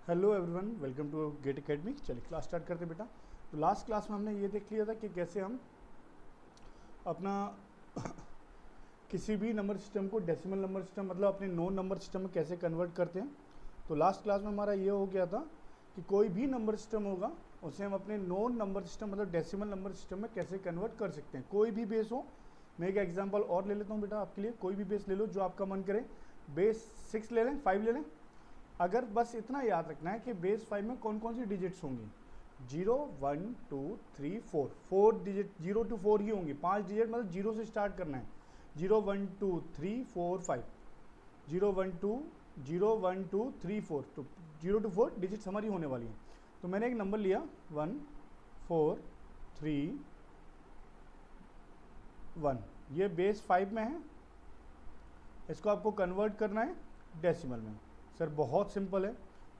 Hello everyone, welcome to Gate Academy. चलिए class start करते हैं बेटा। तो लास्ट क्लास में हमने ये देख लिया था कि कैसे हम अपना किसी भी नंबर सिस्टम को डेसिमल नंबर सिस्टम मतलब अपने नोन नंबर सिस्टम में कैसे कन्वर्ट करते हैं। तो लास्ट क्लास में हमारा ये हो गया था कि कोई भी नंबर सिस्टम होगा उसे हम अपने नोन नंबर सिस्टम मतलब डेसिमल नंबर सिस्टम में कैसे कन्वर्ट कर सकते हैं। कोई भी बेस हो, मैं एक एग्जाम्पल और ले लेता हूँ बेटा आपके लिए। कोई भी बेस ले लो जो आपका मन करे। बेस 6 ले लें, 5 ले लें। अगर बस इतना याद रखना है कि बेस 5 में कौन कौन सी डिजिट्स होंगी। 0 1 2 3 4 4 डिजिट 0 to 4 ही होंगी। 5 डिजिट मतलब 0 से स्टार्ट करना है। 0 1 2 3 4 5 0 1 2 0 1 2 3 4 तो 0 to 4 डिजिट्स हमारी होने वाली हैं। तो मैंने एक नंबर लिया 1 4 3 1, ये बेस 5 में है। इसको आपको कन्वर्ट करना है डेसिमल में। सर बहुत सिंपल है,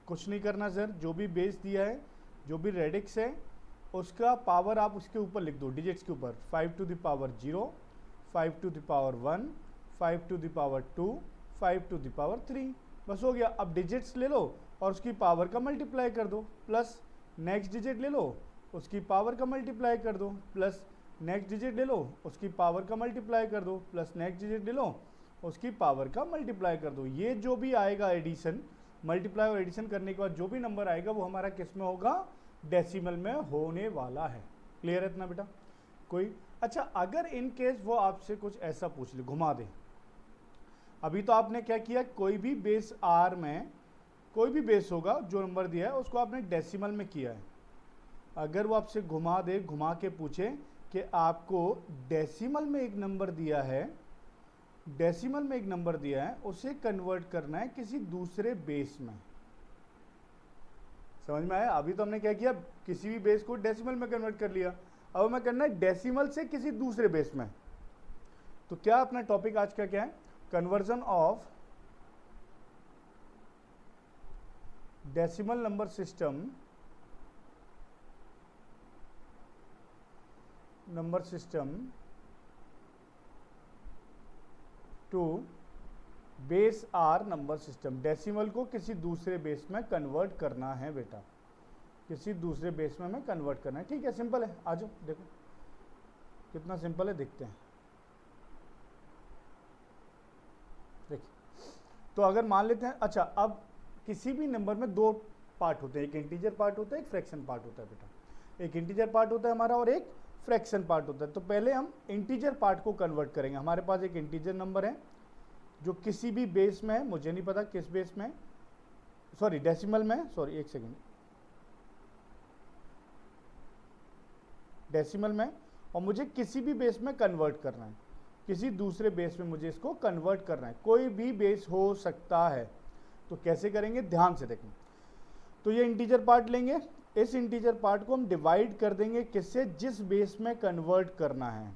कुछ नहीं करना सर। जो भी बेस दिया है, जो भी रेडिक्स है, उसका पावर आप उसके ऊपर लिख दो, डिजिट्स के ऊपर। 5 to the power 0, 5 to the power 1, 5 to the power 2, 5 to the power 3। बस हो गया। अब डिजिट्स ले लो और उसकी पावर का मल्टीप्लाई कर दो, प्लस नेक्स्ट डिजिट ले लो उसकी पावर का मल्टीप्लाई कर दो, प्लस नेक्स्ट डिजिट ले लो उसकी पावर का मल्टीप्लाई कर दो, प्लस नेक्स्ट डिजिट ले लो उसकी पावर का मल्टीप्लाई कर दो। ये जो भी आएगा एडिशन, मल्टीप्लाई और एडिशन करने के बाद जो भी नंबर आएगा वो हमारा किस में होगा, डेसिमल में होने वाला है। क्लियर है इतना बेटा? कोई अच्छा, अगर इन केस वो आपसे कुछ ऐसा पूछ ले, घुमा दे। अभी तो आपने क्या किया, कोई भी बेस आर में कोई भी बेस होगा जो नंबर दिया है उसको आपने डेसिमल में किया है। अगर वो आपसे घुमा दे, घुमा के पूछे कि आपको डेसिमल में एक नंबर दिया है, डेसिमल में एक नंबर दिया है, उसे कन्वर्ट करना है किसी दूसरे बेस में। समझ में आया? अभी तो हमने क्या किया, किसी भी बेस को डेसिमल में कन्वर्ट कर लिया। अब हमें करना है डेसिमल से किसी दूसरे बेस में। तो क्या अपना टॉपिक आज का क्या है, conversion of decimal number system to base R number system. Decimal को किसी दूसरे बेस में कन्वर्ट करना है बेटा, किसी दूसरे बेस में हमें कन्वर्ट करना है। ठीक है, सिंपल है। आ जाओ, देखो कितना सिंपल है, देखते हैं। देखिए, तो अगर मान लेते हैं, अच्छा अब किसी भी नंबर में दो पार्ट होते हैं, एक इंटीजर पार्ट होता है, एक फ्रैक्शन पार्ट होता है बेटा। एक इंटीजर पार्ट होता है हमारा और एक फ्रैक्शन पार्ट होता है। तो पहले हम इंटीजर पार्ट को कन्वर्ट करेंगे। हमारे पास एक इंटीजर नंबर है जो किसी भी बेस में है, मुझे नहीं पता किस बेस में, सॉरी डेसिमल में, सॉरी एक सेकेंड, डेसिमल में, और मुझे किसी भी बेस में कन्वर्ट करना है, किसी दूसरे बेस में मुझे इसको कन्वर्ट करना है। कोई भी बेस हो सकता है। तो कैसे करेंगे, ध्यान से देखें। तो ये इंटीजर पार्ट लेंगे, इस इंटीजर पार्ट को हम डिवाइड कर देंगे किससे, जिस बेस में कन्वर्ट करना है।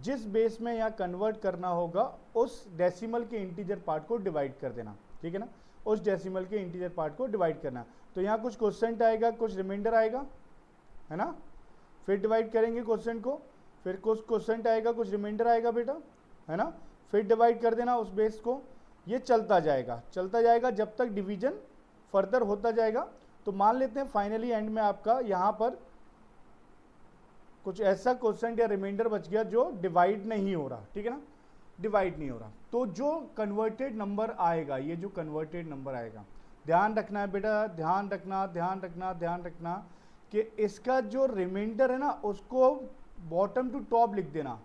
जिस बेस में यहाँ कन्वर्ट करना होगा उस डेसिमल के इंटीजर पार्ट को डिवाइड कर देना। ठीक है ना, उस डेसिमल के इंटीजर पार्ट को डिवाइड करना। तो यहाँ कुछ क्वोशिएंट आएगा, कुछ रिमाइंडर आएगा, है ना। फिर डिवाइड करेंगे क्वोशिएंट को, फिर कुछ क्वोशिएंट आएगा, कुछ रिमाइंडर आएगा बेटा, है ना। फिर डिवाइड कर देना उस बेस को। ये चलता जाएगा जब तक डिवीजन फर्दर होता जाएगा। तो मान लेते हैं फाइनली एंड में आपका यहाँ पर कुछ ऐसा क्वोशिएंट या रिमाइंडर बच गया जो डिवाइड नहीं हो रहा। ठीक है ना, डिवाइड नहीं हो रहा। तो जो कन्वर्टेड नंबर आएगा, ये जो कन्वर्टेड नंबर आएगा, ध्यान रखना है बेटा, ध्यान रखना कि इसका जो रिमाइंडर है ना उसको बॉटम टू टॉप लिख देना।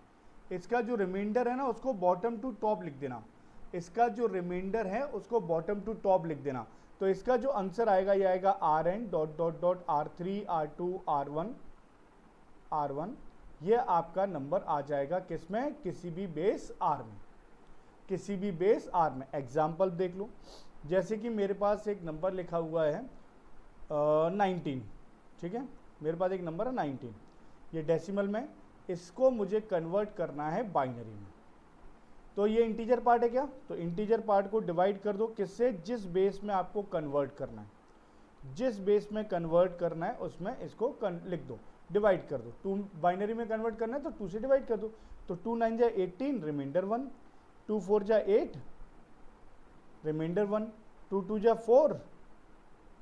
इसका जो रिमाइंडर है ना उसको बॉटम टू टॉप लिख देना। इसका जो रिमाइंडर है उसको बॉटम टू टॉप लिख देना। तो इसका जो आंसर आएगा ये आएगा R N dot dot dot R3 R2 R1। ये आपका नंबर आ जाएगा किसमें, किसी भी बेस आर में, किसी भी बेस आर में। एग्जाम्पल देख लो, जैसे कि मेरे पास एक नंबर लिखा हुआ है 19। ठीक है, मेरे पास एक नंबर है 19, ये डेसिमल में, इसको मुझे कन्वर्ट करना है बाइनरी में। तो ये इंटीजर पार्ट है क्या, तो इंटीजर पार्ट को डिवाइड कर दो किससे, जिस बेस में आपको कन्वर्ट करना है। जिस बेस में कन्वर्ट करना है उसमें इसको लिख दो, डिवाइड कर दो। 2 बाइनरी में कन्वर्ट करना है तो 2 से डिवाइड कर दो। तो 2 9 जा 18, रिमाइंडर 1, 2 4 जा 8, रिमाइंडर 1, 2 2 जा 4,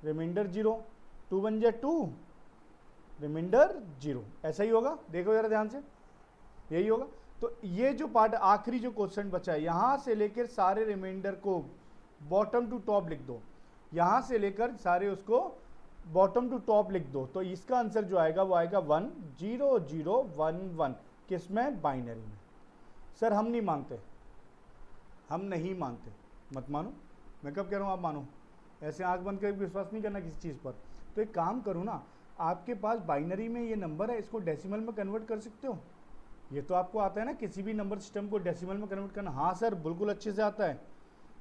रिमाइंडर 0, 2 1 जा 2, रिमाइंडर 0, ऐसा ही होगा। देखो जरा ध्यान से, यही होगा। तो ये जो पार्ट आखिरी जो क्वेश्चन बचा है, यहां से लेकर सारे रिमाइंडर को बॉटम टू टॉप लिख दो, यहां से लेकर सारे उसको बॉटम टू टॉप लिख दो। तो इसका आंसर जो आएगा वो आएगा 1 0 0 1 1। किसमें? बाइनरी में। सर हम नहीं मानते, हम नहीं मानते। मत मानो, मैं कब कह रहा हूँ आप मानो। ऐसे आंख बंद करके विश्वास नहीं करना किसी चीज़ पर। तो एक काम करो ना, आपके पास बाइनरी में ये नंबर है, इसको डेसिमल में कन्वर्ट कर सकते हो। ये तो आपको आता है ना, किसी भी नंबर सिस्टम को डेसिमल में कन्वर्ट करना। हाँ सर बिल्कुल अच्छे से आता है,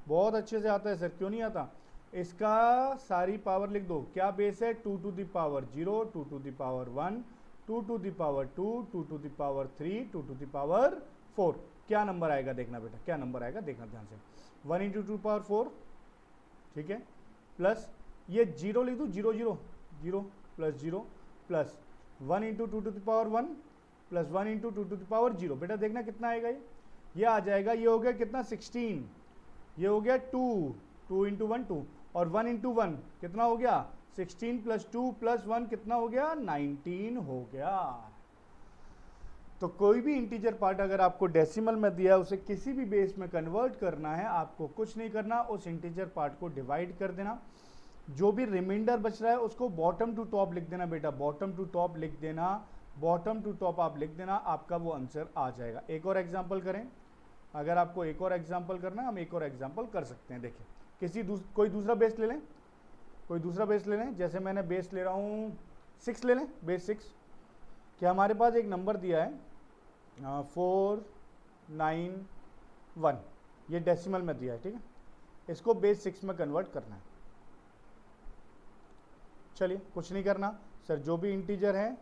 बहुत अच्छे से आता है सर, क्यों नहीं आता। इसका सारी पावर लिख दो। क्या बेस है? 2 to the power 0, 2 to the power 1, 2 to the power 2, 2 to the power 3, 2 to the power 4। क्या नंबर आएगा देखना बेटा, क्या नंबर आएगा देखना ध्यान से। 1 इंटू 2 पावर 4, ठीक है, प्लस ये 0 लिख दूँ, 0 0 0 plus 0 plus 1 into 2 to the power 1 plus 1 into 2 to the power 0। बेटा देखना कितना आएगा, ये आ जाएगा। ये हो गया कितना? 16। ये हो गया 2, 2 इंटू 1 2, और 1 इंटू 1 कितना हो गया? 16 प्लस 2 प्लस 1 कितना हो गया? 19 हो गया। तो कोई भी इंटीजर पार्ट अगर आपको डेसिमल में दिया है, उसे किसी भी बेस में कन्वर्ट करना है, आपको कुछ नहीं करना, उस इंटीजर पार्ट को डिवाइड कर देना। जो भी रिमाइंडर बच रहा है उसको बॉटम टू टॉप लिख देना बेटा, बॉटम टू टॉप लिख देना, बॉटम टू टॉप आप लिख देना, आपका वो आंसर आ जाएगा। एक और एग्जांपल करें, अगर आपको एक और एग्जांपल करना है, हम एक और एग्जांपल कर सकते हैं। देखिए कोई दूसरा बेस ले लें, कोई दूसरा बेस ले लें। जैसे मैंने बेस ले रहा हूँ 6 ले लें, बेस 6। कि हमारे पास एक नंबर दिया है 4 9 1, ये डेसिमल में दिया है, ठीक है। इसको बेस 6 में कन्वर्ट करना है। चलिए कुछ नहीं करना सर, जो भी इंटीजर है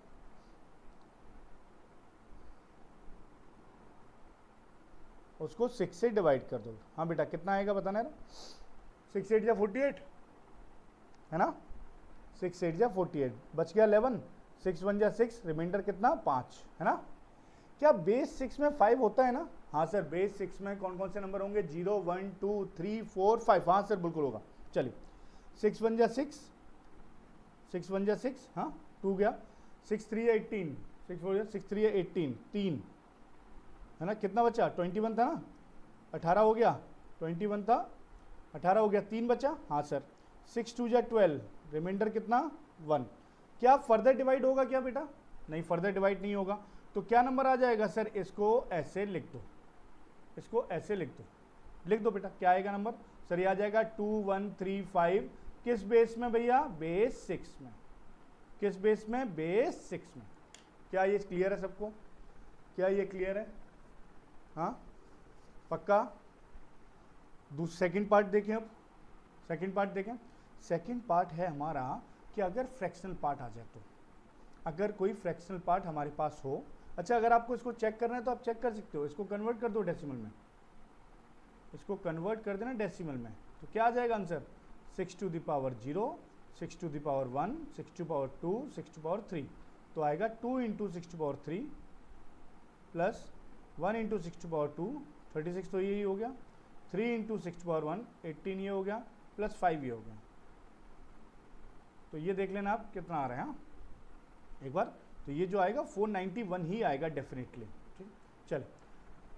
उसको 6 से डिवाइड कर दो। हाँ बेटा कितना आएगा बताना है ना। 6 8 जा 48 है ना, 6 8 जा 48, बच गया 11, 6 1 जा 6, रिमाइंडर कितना? 5 है ना। क्या बेस 6 में 5 होता है ना? हाँ सर, बेस 6 में कौन कौन से नंबर होंगे? 0 1 2 3 4 5। हाँ सर बिल्कुल होगा। चलिए 6 1 जा 6, 6 1 जा 6, हाँ 2 गया, 6 3 या 18, 6 4 या 6 3 या 18, 3 है ना। कितना बचा? 21 था ना, 18 हो गया, 21 था 18 हो गया, 3 बचा। हाँ सर 6 2 जा 12, रिमाइंडर कितना? 1। क्या फर्दर डिवाइड होगा क्या बेटा? नहीं, फर्दर डिवाइड नहीं होगा। तो क्या नंबर आ जाएगा सर? इसको ऐसे लिख दो, इसको ऐसे लिख दो, लिख दो बेटा। क्या आएगा नंबर सर? ये आ जाएगा 2 1 3 5। किस बेस में भैया? बेस 6 में। किस बेस में? बेस 6 में। क्या ये क्लियर है सबको? क्या ये क्लियर है? हाँ पक्का। सेकंड पार्ट देखें अब, सेकंड पार्ट देखें। सेकंड पार्ट है हमारा कि अगर फ्रैक्शनल पार्ट आ जाए तो, अगर कोई फ्रैक्शनल पार्ट हमारे पास हो। अच्छा, अगर आपको इसको चेक करना है तो आप चेक कर सकते हो, इसको कन्वर्ट कर दो डेसिमल में, इसको कन्वर्ट कर देना डेसिमल में। तो क्या आ जाएगा answer? 6 to the power 0, 6 to the power 1, 6 to power 2, 6 to power 3। तो आएगा 2 into 6 to power 3 plus 1 into 6 to power 2, 36 तो यही हो गया, 3 इंटू 6 टू पावर 1, 18 ये हो गया, प्लस 5 ये हो गया। तो ये देख लेना आप कितना आ रहा है। हाँ एक बार, तो ये जो आएगा 491 ही आएगा डेफिनेटली। ठीक, चल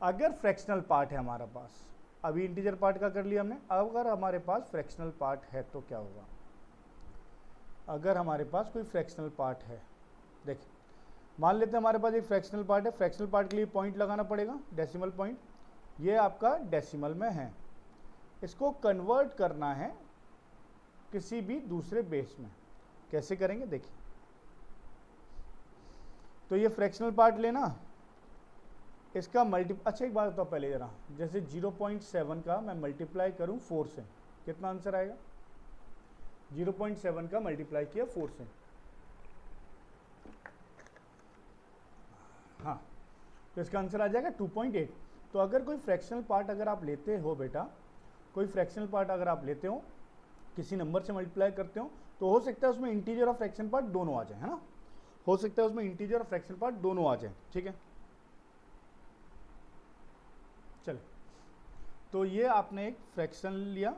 अगर फ्रैक्शनल पार्ट है हमारा पास, अभी इंटीजर पार्ट का कर लिया हमने, अगर हमारे पास फ्रैक्शनल पार्ट है तो क्या होगा? अगर हमारे पास कोई फ्रैक्शनल पार्ट है, देखिए मान लेते हैं हमारे पास एक फ्रैक्शनल पार्ट है। फ्रैक्शनल पार्ट के लिए पॉइंट लगाना पड़ेगा, डेसिमल पॉइंट। ये आपका डेसिमल में है, इसको कन्वर्ट करना है किसी भी दूसरे बेस में। कैसे करेंगे देखिए। तो ये फ्रैक्शनल पार्ट लेना, इसका अच्छा एक बात बताओ पहले जरा, जैसे 0.7 का मैं मल्टीप्लाई करूं 4 से, कितना आंसर आएगा? 0.7 का मल्टीप्लाई किया 4 से, हाँ तो इसका आंसर आ जाएगा 2.8। तो अगर कोई फ्रैक्शनल पार्ट अगर आप लेते हो बेटा, कोई फ्रैक्शनल पार्ट अगर आप लेते हो, किसी नंबर से मल्टीप्लाई करते हो, तो हो सकता है उसमें इंटीजर और फ्रैक्शन पार्ट दोनों आ जाए, है ना। हो सकता है उसमें इंटीजर और फ्रैक्शन पार्ट दोनों आ जाए, ठीक है। चलो, तो ये आपने एक फ्रैक्शन लिया,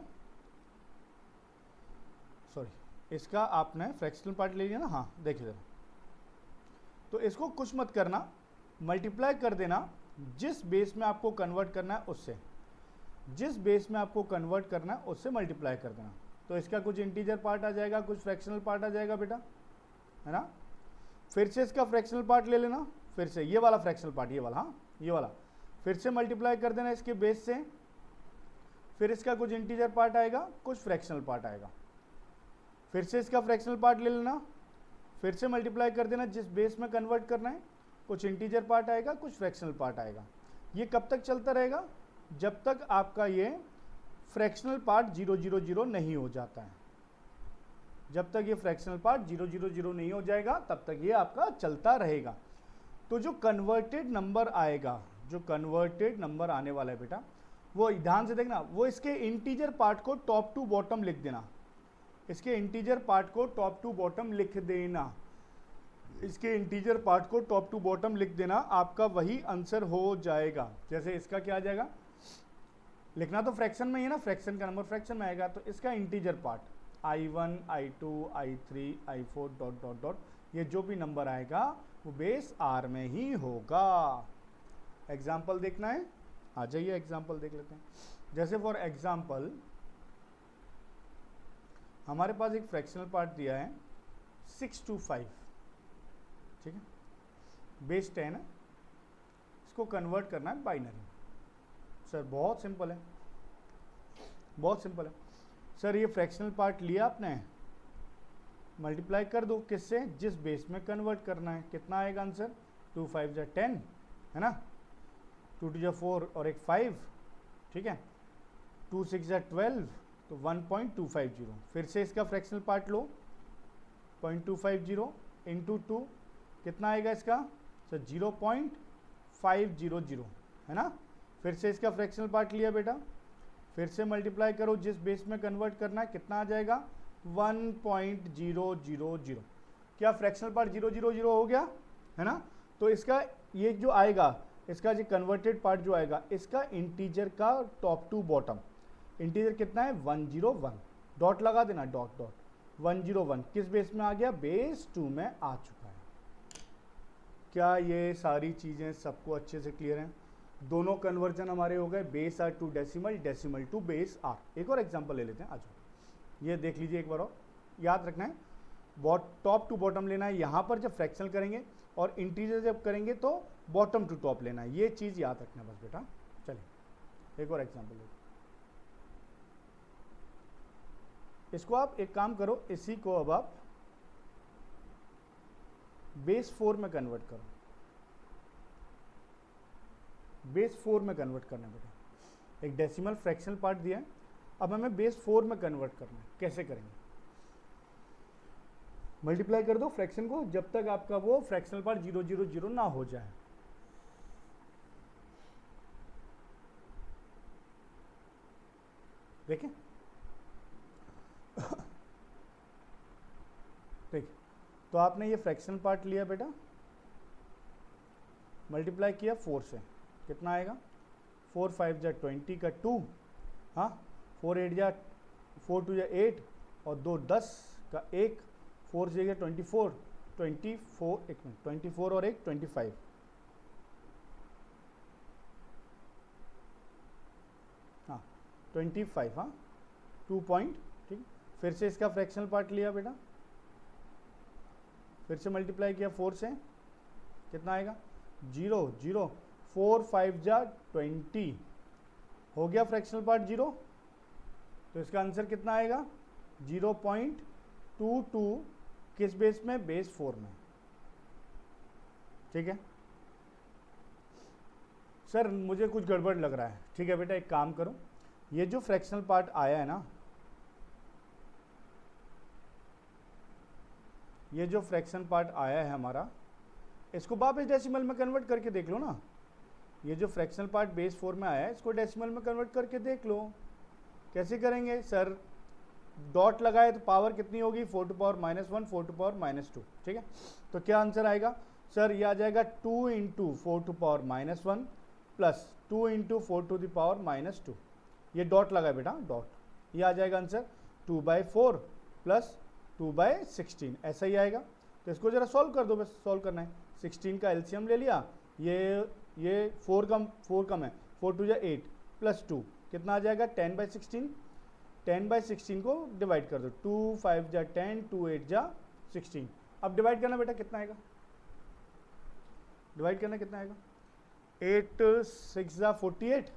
सॉरी इसका आपने फ्रैक्शनल पार्ट ले लिया ना, हाँ देखिए जरा, तो इसको कुछ मत करना, मल्टीप्लाई कर देना जिस बेस में आपको कन्वर्ट करना है उससे, जिस बेस में आपको कन्वर्ट करना है उससे मल्टीप्लाई कर देना। तो इसका कुछ इंटीजर पार्ट आ जाएगा, कुछ फ्रैक्शनल पार्ट आ जाएगा बेटा, है ना। फिर से इसका फ्रैक्शनल पार्ट ले लेना, फिर से ये वाला फ्रैक्शनल पार्ट, ये वाला, हाँ ये वाला, फिर से मल्टीप्लाई कर देना इसके बेस से, फिर इसका कुछ इंटीजर पार्ट आएगा, कुछ फ्रैक्शनल पार्ट आएगा, फिर से इसका फ्रैक्शनल पार्ट ले लेना, फिर से मल्टीप्लाई कर देना जिस बेस में कन्वर्ट करना है, कुछ इंटीजर पार्ट आएगा, कुछ फ्रैक्शनल पार्ट आएगा। ये कब तक चलता रहेगा? जब तक आपका ये फ्रैक्शनल पार्ट 000 नहीं हो जाता है। जब तक ये फ्रैक्शनल पार्ट 000 नहीं हो जाएगा तब तक ये आपका चलता रहेगा। तो जो कन्वर्टेड नंबर आएगा, जो कन्वर्टेड नंबर आने वाला है बेटा, वो ध्यान से देखना, वो इसके इंटीजर पार्ट को टॉप टू बॉटम लिख देना, इसके इंटीजर पार्ट को टॉप टू बॉटम लिख देना, इसके इंटीजर पार्ट को टॉप टू बॉटम लिख देना, आपका वही आंसर हो जाएगा। जैसे इसका क्या आ जाएगा, लिखना तो फ्रैक्शन में ही है ना, फ्रैक्शन का नंबर फ्रैक्शन में आएगा, तो इसका integer part I1 I2 I3 I4 dot dot dot, ये जो भी नंबर आएगा वो बेस R में ही होगा। एग्जाम्पल देखना है, आ जाइए एग्जाम्पल देख लेते हैं। जैसे फॉर एग्जाम्पल हमारे पास एक फ्रैक्शनल पार्ट दिया है 625, ठीक है, बेस 10 है, इसको कन्वर्ट करना है बाइनरी। सर बहुत सिंपल है, बहुत सिंपल है सर। ये फ्रैक्शनल पार्ट लिया आपने, मल्टीप्लाई कर दो किससे, जिस बेस में कन्वर्ट करना है। कितना आएगा आंसर, 2 5 जा 10 है ना, 2 2 जा 4 और एक 5, ठीक है, 2 6 जा 12, तो 1.250। फिर से इसका फ्रैक्शनल पार्ट लो, 0.250 इंटू 2, कितना आएगा इसका सर, 0.500 है ना। फिर से इसका फ्रैक्शनल पार्ट लिया बेटा, फिर से मल्टीप्लाई करो जिस बेस में कन्वर्ट करना है, कितना आ जाएगा 1.000। क्या फ्रैक्शनल पार्ट 000 हो गया, है ना। तो इसका ये जो आएगा, इसका जो कन्वर्टेड पार्ट जो आएगा, इसका इंटीजर का टॉप टू बॉटम इंटीजर कितना है 101, डॉट लगा देना, डॉट डॉट 101 किस बेस में आ गया, बेस 2 में आ चुका है। क्या ये सारी चीज़ें सबको अच्छे से क्लियर हैं? दोनों कन्वर्जन हमारे हो गए, base R to decimal, decimal to base R. एक और एग्जांपल ले लेते हैं, आ जाओ ये देख लीजिए एक बार और, याद रखना है टॉप टू बॉटम लेना है। यहाँ पर जब फ्रैक्शनल करेंगे और इंटीजर जब करेंगे तो बॉटम टू टॉप लेना है, ये चीज़ याद रखना बस बेटा। चलिए एक और एग्जाम्पल लेते हैं, इसको आप एक काम करो, इसी को अब आप बेस 4 में कन्वर्ट करो, बेस 4 में कन्वर्ट करना है बेटा। एक डेसिमल फ्रैक्शनल पार्ट दिया है, अब हमें बेस 4 में कन्वर्ट करना है। कैसे करेंगे, मल्टीप्लाई कर दो फ्रैक्शन को जब तक आपका वो फ्रैक्शनल पार्ट 000 ना हो जाए। देखें ठीक, तो आपने ये फ्रैक्शनल पार्ट लिया बेटा, मल्टीप्लाई किया 4 से, कितना आएगा 4 5 जा 20 का 2, हाँ 4 8 जा 4 2 जा 8 और 2 10 का 1, 4 से 24 24 एक मिनट 24 और 1 25, हाँ 25, हाँ 2 पॉइंट, ठीक। फिर से इसका फ्रैक्शनल पार्ट लिया बेटा, फिर से मल्टीप्लाई किया 4 से, कितना आएगा 0 0, 4 5 जा 20 हो गया फ्रैक्शनल पार्ट 0, तो इसका आंसर कितना आएगा 0.22 किस बेस में, बेस 4 में, ठीक है। सर मुझे कुछ गड़बड़ लग रहा है, ठीक है बेटा एक काम करो, ये जो फ्रैक्शनल पार्ट आया है ना, ये जो फ्रैक्शन पार्ट आया है हमारा, इसको वापस डेसिमल में कन्वर्ट करके देख लो ना। ये जो फ्रैक्शनल पार्ट बेस 4 में आया है, इसको डेसिमल में कन्वर्ट करके देख लो। कैसे करेंगे सर, डॉट लगाए तो पावर कितनी होगी 4 टू पावर -1 4 टू पावर -2, ठीक है। तो क्या आंसर आएगा सर, ये आ जाएगा 2 into 4 to power -1 plus 2 into 4 to the power -2, ये डॉट लगाए बेटा डॉट, ये आ जाएगा आंसर 2/4 प्लस 2/16 ऐसा ही आएगा। तो इसको जरा सॉल्व कर दो, बस सॉल्व करना है। 16 का एलसीएम ले लिया, ये 4 कम है, 4 2 जा 8 प्लस 2 कितना आ जाएगा 10/16। 10/16 को डिवाइड कर दो, 2 5 जा 10, 2 8 जा 16। अब डिवाइड करना बेटा, कितना आएगा, डिवाइड करना कितना आएगा, 8 6 जा 48,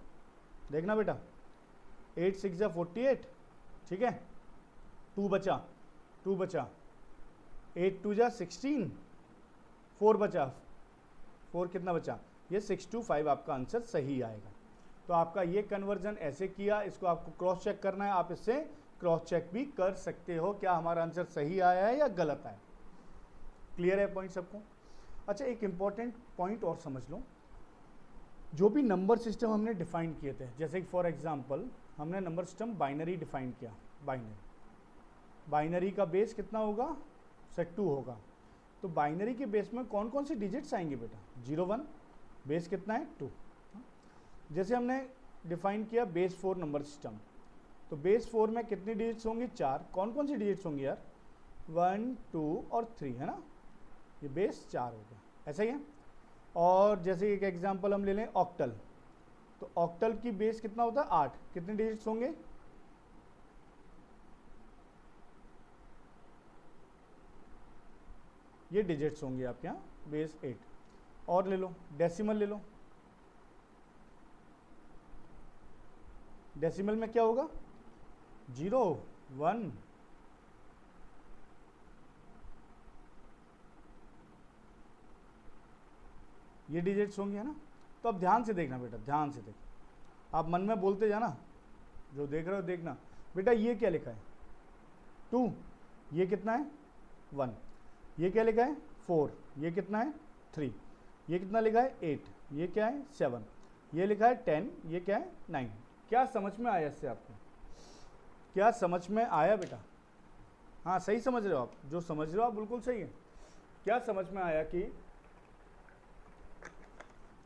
देखना बेटा 8 6 जा 48, ठीक है। 2 बचा 8 2 जा 16, 4 बचा, 4 कितना बचा, ये 625 आपका आंसर सही आएगा। तो आपका ये कन्वर्जन ऐसे किया, इसको आपको क्रॉस चेक करना है, आप इससे क्रॉस चेक भी कर सकते हो क्या हमारा आंसर सही आया है या गलत आया। क्लियर है पॉइंट सबको? अच्छा, एक इंपॉर्टेंट पॉइंट और समझ लो, जो भी नंबर सिस्टम हमने डिफाइन किए थे, जैसे कि फॉर एग्जांपल हमने नंबर सिस्टम बाइनरी डिफाइन किया, बाइनरी का बेस कितना होगा, सेट 2 होगा। तो बाइनरी के बेस में कौन कौन से डिजिट्स आएंगे बेटा, 0 1, बेस कितना है 2। जैसे हमने डिफाइन किया बेस 4 नंबर सिस्टम, तो बेस 4 में कितनी डिजिट्स होंगी, 4। कौन कौन सी डिजिट्स होंगी यार, 1 2 और 3 है ना, ये बेस 4 हो गया, ऐसा ही है। और जैसे एक एग्जांपल हम ले लें ऑक्टल, तो ऑक्टल की बेस कितना होता है 8, कितने डिजिट्स होंगे, ये डिजिट्स होंगे आपके यहाँ बेस 8। और ले लो डेसिमल, ले लो डेसिमल में क्या होगा, 0 1, ये डिजिट्स होंगे, है ना। तो अब ध्यान से देखना बेटा, ध्यान से देखना, आप मन में बोलते जाना, जो देख रहे हो देखना बेटा। ये क्या लिखा है 2, ये कितना है 1, ये क्या लिखा है 4, ये कितना है 3, ये कितना लिखा है 8, ये क्या है 7, ये लिखा है 10, ये क्या है 9। क्या समझ में आया इससे आपको, क्या समझ में आया बेटा? हाँ सही समझ रहे हो आप, जो समझ रहे हो आप बिल्कुल सही है। क्या समझ में आया कि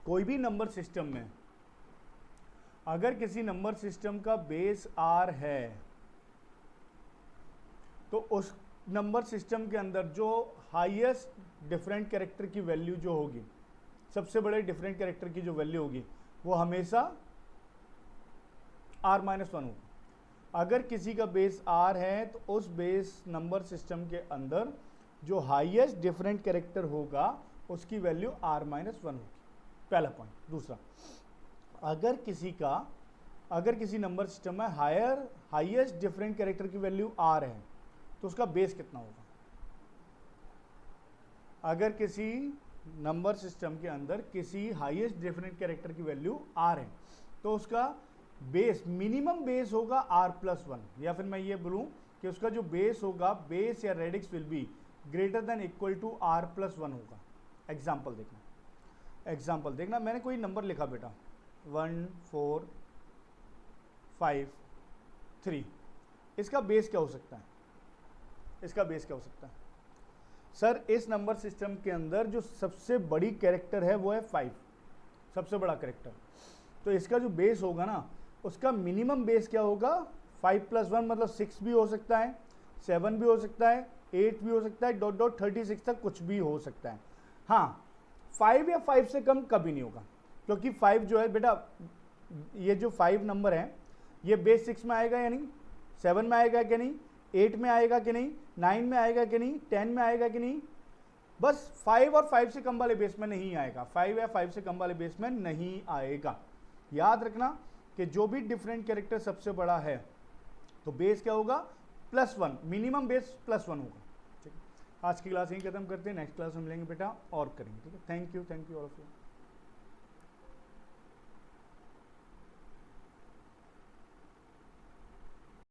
कोई भी नंबर सिस्टम में अगर किसी नंबर सिस्टम का बेस r है, तो उस नंबर सिस्टम के अंदर जो हाईएस्ट डिफरेंट कैरेक्टर की वैल्यू जो होगी, सबसे बड़े डिफरेंट कैरेक्टर की जो वैल्यू होगी, वो हमेशा r-1 होगी। अगर किसी का बेस r है, तो उस बेस नंबर सिस्टम के अंदर जो हाईएस्ट डिफरेंट कैरेक्टर होगा उसकी वैल्यू r-1 होगी, पहला पॉइंट। दूसरा, अगर किसी नंबर सिस्टम में हाईएस्ट डिफरेंट कैरेक्टर की वैल्यू r है, तो उसका बेस कितना होगा। अगर किसी नंबर सिस्टम के अंदर किसी हाईएस्ट डिफरेंट कैरेक्टर की वैल्यू r है, तो उसका बेस, मिनिमम बेस होगा r+1, या फिर मैं ये बोलूं कि उसका जो बेस होगा, बेस या radix will be greater than equal to r+1 होगा। एग्जाम्पल देखना, मैंने कोई नंबर लिखा बेटा 1 4 5 3, इसका बेस क्या हो सकता है, इसका बेस क्या हो सकता है सर? इस नंबर सिस्टम के अंदर जो सबसे बड़ी कैरेक्टर है वो है 5, सबसे बड़ा कैरेक्टर। तो इसका जो बेस होगा ना, उसका मिनिमम बेस क्या होगा, 5+1 मतलब 6 भी हो सकता है, 7 भी हो सकता है, 8 भी हो सकता है, ... 36 तक कुछ भी हो सकता है। हाँ, 5 या 5 से कम कभी नहीं होगा, क्योंकि 5 जो है बेटा, ये जो 5 नंबर है, ये बेस 6 में आएगा या नहीं, 7 में आएगा कि नहीं, 8 में आएगा कि नहीं, 9 में आएगा कि नहीं, 10 में आएगा कि नहीं। बस 5 और 5 से कम वाले बेस में नहीं आएगा, 5 या 5 से कम वाले बेस में नहीं आएगा। याद रखना कि जो भी डिफरेंट कैरेक्टर सबसे बड़ा है, तो बेस क्या होगा, +1, मिनिमम बेस +1 होगा। ठीक है, आज की क्लास यहीं खत्म करते हैं, नेक्स्ट क्लास में मिलेंगे बेटा और करेंगे। ठीक है, thank you all of you.